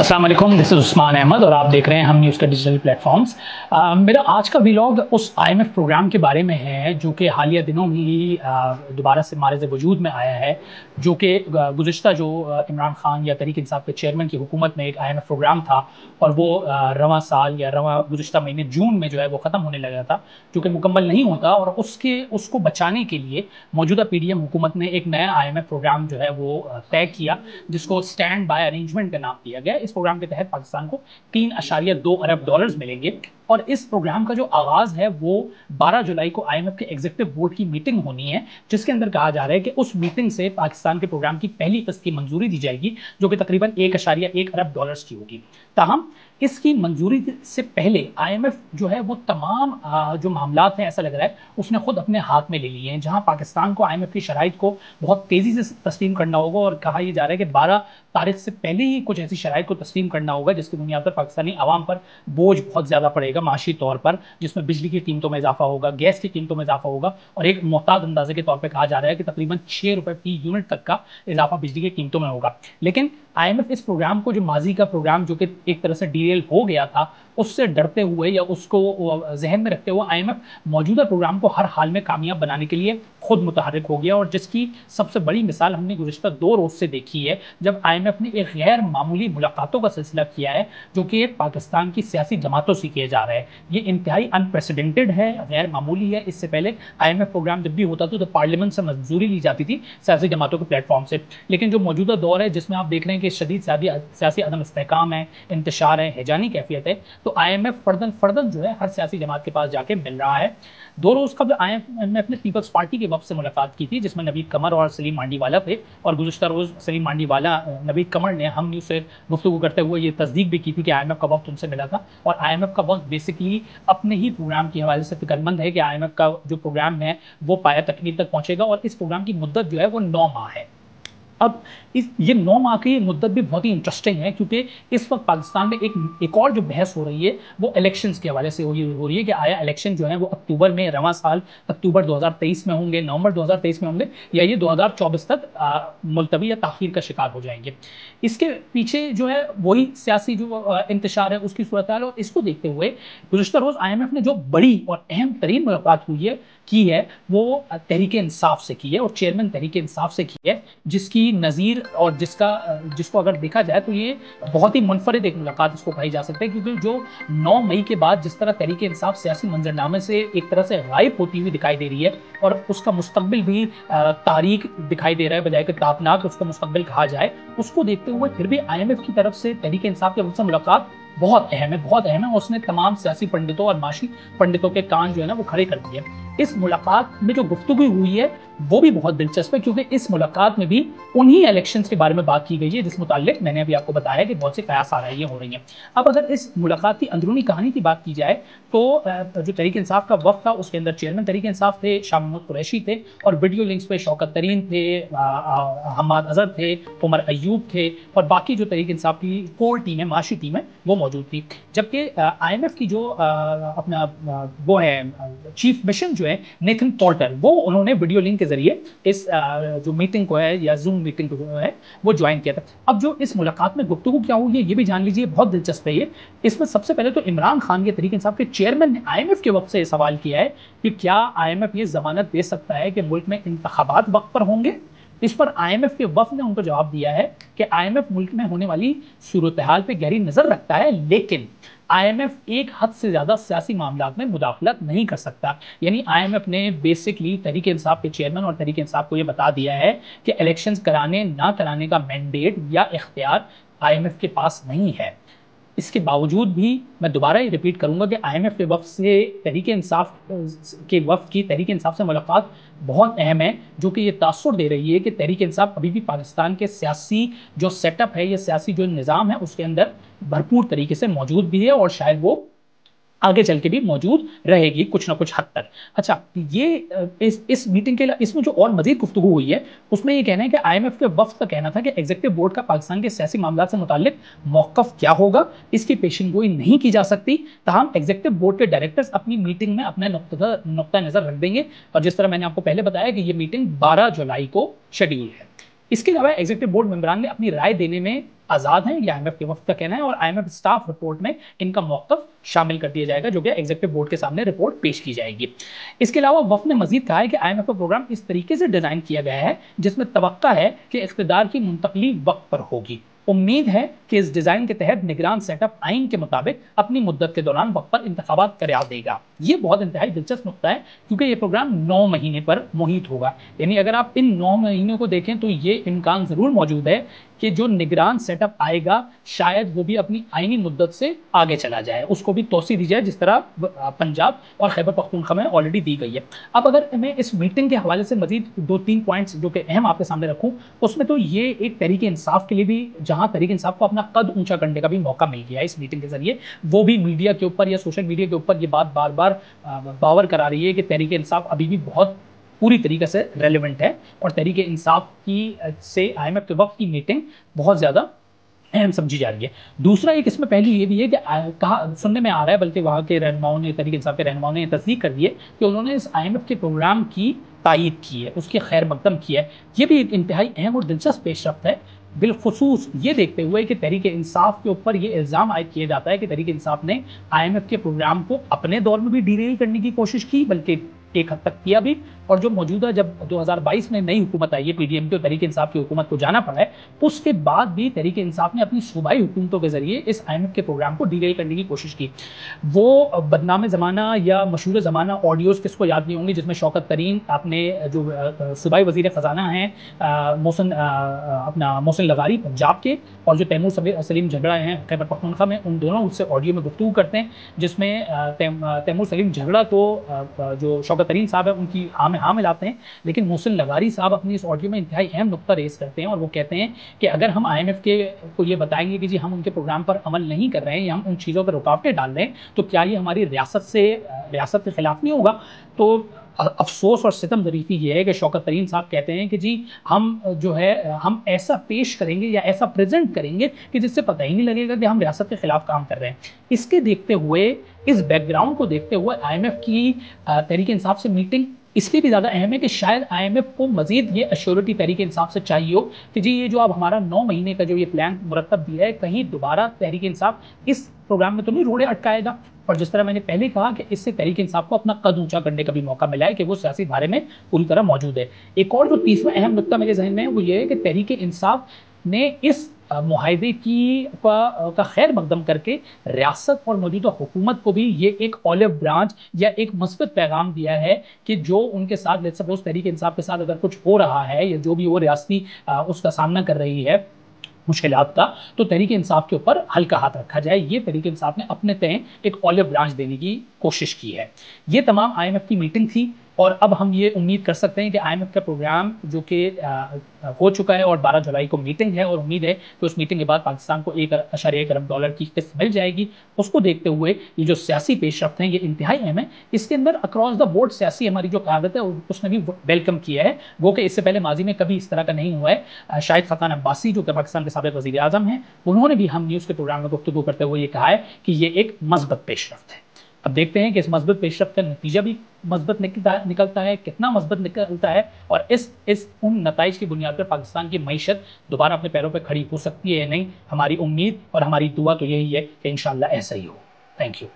अस्सलाम वालेकुम, this is Usman Ahmad और आप देख रहे हैं हम न्यूज़ के डिजिटल प्लेटफॉर्म्स। मेरा आज का व्लॉग उस आईएमएफ प्रोग्राम के बारे में है जो कि हालिया दिनों में ही दोबारा से मारिज़ वजूद में आया है, जो कि गुज़िश्ता जो इमरान खान या तहरीक इंसाफ के चेयरमैन की हुकूमत में एक आईएमएफ प्रोग्राम था और वो रवां साल या रवां गुज़िश्ता महीने जून में जो है वो ख़त्म होने लगा था, जो कि मुकम्मल नहीं होता। और उसको बचाने के लिए मौजूदा पीडीएम हुकूमत ने एक नया आईएमएफ प्रोग्राम जो है वो तय किया, जिसको स्टैंड बाय अरेंजमेंट का नाम दिया गया। इस प्रोग्राम के तहत पाकिस्तान को 3.2 अरब डॉलर्स मिलेंगे और इस प्रोग्राम का जो आगाज़ है वो 12 जुलाई को आईएमएफ के एग्जीक्यूटिव बोर्ड की मीटिंग होनी है, जिसके अंदर कहा जा रहा है कि उस मीटिंग से पाकिस्तान के प्रोग्राम की पहली किस्त की मंजूरी दी जाएगी, जो कि तकरीबन 1.1 अरब डॉलर्स की होगी। ताहम इसकी मंजूरी से पहले आईएमएफ जो है वो तमाम जो मामलात हैं, ऐसा लग रहा है उसने खुद अपने हाथ में ले लिए हैं, जहां पाकिस्तान को आईएमएफ की शराइत को बहुत तेज़ी से तस्लीम करना होगा। और कहा यह जा रहा है कि 12 तारीख से पहले ही कुछ ऐसी शराइत को तस्लीम करना होगा जिसकी बुनियाद पर पाकिस्तानी आवाम पर बोझ बहुत ज़्यादा पड़ेगा माशी तौर पर, जिसमें बिजली की कीमतों में इजाफा होगा, गैस की कीमतों में इजाफा होगा और एक मोहताद अंदाजे के तौर पर कहा जा रहा है कि तकरीबन 6 रुपये फी यूनिट तक का इजाफा बिजली की कीमतों में होगा। लेकिन आईएमएफ इस प्रोग्राम को, जो माजी का प्रोग्राम जो कि एक तरह से डीरेल हो गया था, उससे डरते हुए या उसको जहन में रखते हुए आईएमएफ मौजूदा प्रोग्राम को हर हाल में कामयाब बनाने के लिए खुद मुतहर्रिक हो गया। और जिसकी सबसे बड़ी मिसाल हमने गुज़िश्ता 2 रोज़ से देखी है, जब आईएमएफ ने एक गैर मामूली मुलाकातों का सिलसिला किया है, जो कि पाकिस्तान की सियासी जमातों से किए जा रहे हैं। ये इंतहाई अनप्रेसिडेंटेड है, गैर मामूली है। इससे पहले आईएमएफ प्रोग्राम जब भी होता था तो पार्लियामेंट से मंजूरी ली जाती थी सियासी जमातों के प्लेटफॉर्म से, लेकिन जो मौजूदा दौर है जिसमें आप देख रहे हैं कि शदीद सियासी अदम इस्तेहकाम है, इंतशार है, हैजानी कैफियत है, तो आईएमएफ फर्दन जो है हर सियासी जमात के पास जाके मिल रहा है। 2 रोज़ का आईएमएफ ने पीपल्स पार्टी के वफ़द से मुलाकात की थी, जिसमें नवीद कमर और सलीम मांडीवाला थे। और गुज़िश्ता रोज़ सलीम मांडीवाला, नवीद कमर ने हम न्यूज़ से गुफ्तगू करते हुए ये तस्दीक भी की थी कि आईएमएफ का वफ़द उनसे मिला था और आईएमएफ का वफ़द बेसिकली अपने ही प्रोग्राम के हवाले से फिक्रमंद है कि आईएमएफ का जो प्रोग्राम है वो पाया तकमील तक पहुँचेगा और इस प्रोग्राम की मुद्दत जो है वो 9 माह है। अब ये 9 माह की मुद्दत भी बहुत ही इंटरेस्टिंग है, क्योंकि इस वक्त पाकिस्तान में एक और जो बहस हो रही है वो इलेक्शंस के हवाले से हो रही है कि आया इलेक्शन जो है वो अक्टूबर में, रवां साल अक्टूबर 2023 में होंगे, नवंबर 2023 में होंगे, या ये 2024 तक मुलतवी या ताख़ीर का शिकार हो जाएंगे। इसके पीछे जो है वही सियासी जो इंतशार है उसकी सूरत हाल, और इसको देखते हुए गुज़िश्ता रोज़ आईएमएफ ने जो बड़ी और अहम तरीन मुलाकात की है वो तहरीक इंसाफ से की है और चेयरमैन तहरीक इंसाफ से की है, जिसकी नज़ीर और जिसको अगर देखा जाए तो ये बहुत ही मुनफरिद एक मुलाकात इसको कही जा सकती है। क्योंकि जो 9 मई के बाद जिस तरह तहरीक इंसाफ सियासी मंजरनामे से एक तरह से गायब होती हुई दिखाई दे रही है और उसका मुस्तकबिल भी तारीख दिखाई दे रहा है, बजाय कि ताकनाक उसका मुस्तकबिल कहा जाए, उसको देखते हुए फिर भी आईएमएफ की तरफ से तहरीक इंसाफ के मुलाकात बहुत अहम है और उसने तमाम सियासी पंडितों और माशी पंडितों के कान जो है ना वो खड़े कर दिए। इस मुलाकात में जो गुफ्तगू हुई है वो भी बहुत दिलचस्प है, क्योंकि इस मुलाकात में भी उन्हीं इलेक्शंस के बारे में बात की गई है जिस मुताल्लिक मैंने अभी आपको बताया कि बहुत से कयास आ रही हो रही हैं। अब अगर इस मुलाकात की अंदरूनी कहानी की बात की जाए तो जो तहरीक इंसाफ का वफ़द था उसके अंदर चेयरमैन तहरीक इंसाफ थे, शाह महमूद कुरैशी थे, और वीडियो लिंक्स पे शौकत तरीन थे, हम्माद अजहर थे, उमर अयूब थे, और बाकी जो तहरीक इंसाफ की कोर टीम है, माशी टीम है, वो मौजूद थी। जबकि आईएमएफ की जो अपना वो है चीफ मिशन जो है नेथन पोर्टर, वो उन्होंने वीडियो लिंक के जरिए इस जो मीटिंग को है या जूम मीटिंग को है वो ज्वाइन किया था। अब जो इस मुलाकात में गुफ्तगू क्या हुई है ये भी जान लीजिए, बहुत दिलचस्प है ये। इसमें सबसे पहले तो इमरान खान के तहरीक इंसाफ के चेयरमैन ने आईएमएफ के वक्त से सवाल किया है कि क्या आईएमएफ ये जमानत दे सकता है कि मुल्क में इंतखाबात वक्त पर होंगे। इस पर आईएमएफ के वफ़द ने उनको जवाब दिया है कि आईएमएफ मुल्क में होने वाली सूरत हाल पर गहरी नज़र रखता है, लेकिन आईएमएफ एक हद से ज़्यादा सियासी मामलात में मुदाखलत नहीं कर सकता। यानी आईएमएफ ने बेसिकली तहरीक इंसाफ के चेयरमैन और तहरीक इंसाफ को ये बता दिया है कि इलेक्शंस कराने ना कराने का मैंडेट या इख्तियार आईएमएफ के पास नहीं है। इसके बावजूद भी मैं दोबारा ये रिपीट करूंगा कि आईएमएफ के वफ़द से तहरीक इंसाफ के वफ़द की तहरीक इंसाफ से मुलाकात बहुत अहम है, जो कि ये तासुर दे रही है कि तहरीक इंसाफ अभी भी पाकिस्तान के सियासी जो सेटअप है या सियासी जो निज़ाम है उसके अंदर भरपूर तरीके से मौजूद भी है और शायद वो आगे चल के भी मौजूद रहेगी कुछ ना कुछ हद तक। अच्छा, ये इस मीटिंग के इसमें जो और मजीद गुफ्तगू हुई है उसमें ये कहना है कि आईएमएफ के वफ़द का कहना था कि एग्जीक्यूटिव बोर्ड का पाकिस्तान के सियासी मामलों से मुताल्लिक मौक़िफ़ क्या होगा इसकी पेशिनगोई नहीं की जा सकती। ताहम एग्जीक्यूटिव बोर्ड के डायरेक्टर्स अपनी मीटिंग में अपना नुक्ता नज़र रख देंगे, और जिस तरह मैंने आपको पहले बताया कि ये मीटिंग 12 जुलाई को शेड्यूल है। इसके अलावा एग्जीक्यूटिव बोर्ड मेंबरान ने अपनी राय देने में आजाद हैं, यह आईएमएफ के वक्त का कहना है, और आईएमएफ स्टाफ रिपोर्ट में इनका मौक़िफ़ शामिल कर दिया जाएगा, जो कि एग्जीक्यूटिव बोर्ड के सामने रिपोर्ट पेश की जाएगी। इसके अलावा वफ़द ने मजीद कहा है कि आईएमएफ का प्रोग्राम इस तरीके से डिज़ाइन किया गया है जिसमें तवक्का है कि इक़्तिदार की मुंतकली वक्त पर होगी। उम्मीद है कि इस डिज़ाइन के तहत निगरान सेटअप आइन के मुताबिक अपनी मुद्दत के दौरान वक्त पर इंतखाबात करार देगा। ये बहुत इंतहाई दिलचस्प नुकता है क्योंकि ये प्रोग्राम 9 महीने पर मुहित होगा। यानी अगर आप इन 9 महीनों को देखें तो ये इम्कान ज़रूर मौजूद है कि जो निगरान सेटअप आएगा शायद वो भी अपनी आइनी मुद्दत से आगे चला जाए, उसको भी तोसी दी जाए जिस तरह पंजाब और खैबर पख्तूनख्वा में ऑलरेडी दी गई है। अब अगर मैं इस मीटिंग के हवाले से मजीद 2-3 पॉइंट्स जो कि अहम आपके सामने रखूँ, उसमें तो ये एक तहरीक इंसाफ के लिए भी, जहाँ तहरीक इंसाफ को अपना कद ऊंचा करने का भी मौका मिल गया है इस मीटिंग के जरिए, वो भी मीडिया के ऊपर या सोशल मीडिया के ऊपर ये बात बार बार बावर करा रही है कि तहरीक इंसाफ अभी भी बहुत पूरी तरीके से रेलिवेंट है और तहरीक इंसाफ की से आईएमएफ के वक्त की मीटिंग बहुत ज़्यादा अहम समझी जा रही है। दूसरा एक इसमें पहलू ये भी है कि कहा सुनने में आ रहा है, बल्कि वहाँ के रहनुमाओं ने, तहरीक इंसाफ के रहनुमाओं ने तस्दीक कर दी है कि उन्होंने इस आईएमएफ के प्रोग्राम की तायीद की है, उसके खैर मकदम किया है। ये भी एक इंतहाई अहम और दिलचस्प पेशरफ्त है, बिलखुसूस ये देखते हुए कि तहरीक इंसाफ के ऊपर ये इल्ज़ाम आयद किया जाता है कि तहरीक इंसाफ ने आईएमएफ के प्रोग्राम को अपने दौर में भी डीरेल करने की कोशिश की, बल्कि एक हद तक किया भी, और जो मौजूदा जब 2022 में नई हुकूमत आई है, पीडीएम की और तहरीक इंसाफ की हुकूमत को जाना पड़ा है, उसके बाद भी तहरीक इंसाफ ने अपनी सूबाई हुकूमतों के जरिए इस आईएमएफ के प्रोग्राम को डीरेल करने की कोशिश की। वो बदनाम ज़माना या मशहूर ज़माना ऑडियोज़ किसको याद नहीं होंगे, जिसमें शौकत तरीन अपने जो सूबाई वज़ीर ख़जाना हैं मोहसिन लगारी पंजाब के, और जो तैमूर सलीम झगड़ा हैं खैबर पख्तूनख्वा में, उन दोनों उससे ऑडियो में गुफ्तगू करते हैं, जिसमें तैमूर सलीम झगड़ा को जो शौकत तरीन साहब है उनकी हाँ मिलाते हैं, लेकिन मोहसिन लगारी साहब अपनी इस ऑडियो में इंतहाई अहम नुक्ता रेस करते हैं और वो कहते हैं कि अगर हम आईएमएफ के को ये बताएंगे कि जी हम उनके प्रोग्राम पर अमल नहीं कर रहे हैं या हम उन चीज़ों पर रुकावटें डाल रहे हैं, तो क्या ये हमारी रियासत के खिलाफ नहीं होगा। तो अफसोस और सितम ज़रीफ़ी ये है कि शौकत तरीन साहब कहते हैं कि जी हम जो है हम ऐसा पेश करेंगे या ऐसा प्रेजेंट करेंगे कि जिससे पता ही नहीं लगेगा कि हम रियासत के ख़िलाफ़ काम कर रहे हैं। इसके देखते हुए, इस बैकग्राउंड को देखते हुए आईएमएफ की तहरीक इंसाफ से मीटिंग इसलिए भी ज़्यादा अहम है कि शायद आईएमएफ को मज़ीद ये अश्योरिटी तहरीक इंसाफ से चाहिए हो कि जी ये जो अब हमारा 9 महीने का जो ये प्लान मुरतब दिया है, कहीं दोबारा तहरीक इंसाफ इस प्रोग्राम में तो नहीं रोड़े अटकाएगा। और जिस तरह मैंने पहले कहा कि इससे तहरीक इंसाफ को अपना कद ऊंचा करने का भी मौका मिला है कि वो सियासी धारे में पूरी तरह मौजूद है। एक और जो तीसरा अहम नुकता मेरे जहन में है वो ये है कि तहरीक इंसाफ ने इस मुआहदे का खैर मकदम करके रियासत और मौजूदा हुकूमत को भी ये एक ऑलिव ब्रांच या एक मस्बत पैगाम दिया है कि जो उनके साथ लेट्स सपोज तहरीक इंसाफ के साथ अगर कुछ हो रहा है या जो भी वो रियासती उसका सामना कर रही है मुश्किलात का, तो तहरीक इंसाफ के ऊपर हल्का हाथ रखा जाए। ये तहरीक इंसाफ ने अपने तय एक ऑलिव ब्रांच देने की कोशिश की है। ये तमाम आईएमएफ की मीटिंग थी और अब हम ये उम्मीद कर सकते हैं कि आईएमएफ का प्रोग्राम जो कि हो चुका है और 12 जुलाई को मीटिंग है और उम्मीद है कि उस मीटिंग के बाद पाकिस्तान को $1.1 अरब की किस्त मिल जाएगी। उसको देखते हुए ये जो सियासी पेशरफ्त हैं ये इंतहाई अहम है। इसके अंदर अक्रॉस द बोर्ड सियासी हमारी जो क़यादत है उसने भी वेलकम किया है, वो कि इससे पहले माजी में कभी इस तरह का नहीं हुआ है। शाहिद खकान अब्बासी जो कि पाकिस्तान के साबिक़ वज़ीर आज़म हैं, उन्होंने भी हम न्यूज़ के प्रोग्राम में गुफ्तगू करते हुए ये कहा है कि ये एक मस्बत पेशरफ्त है। अब देखते हैं कि इस मस्बत पेशरफ्त का नतीजा भी मस्बत निकलता है, कितना मस्बत निकलता है, और इस उन नताइज की बुनियाद पर पाकिस्तान की मईशत दोबारा अपने पैरों पर खड़ी हो सकती है या नहीं। हमारी उम्मीद और हमारी दुआ तो यही है कि इंशाअल्लाह ऐसा ही हो। Thank you.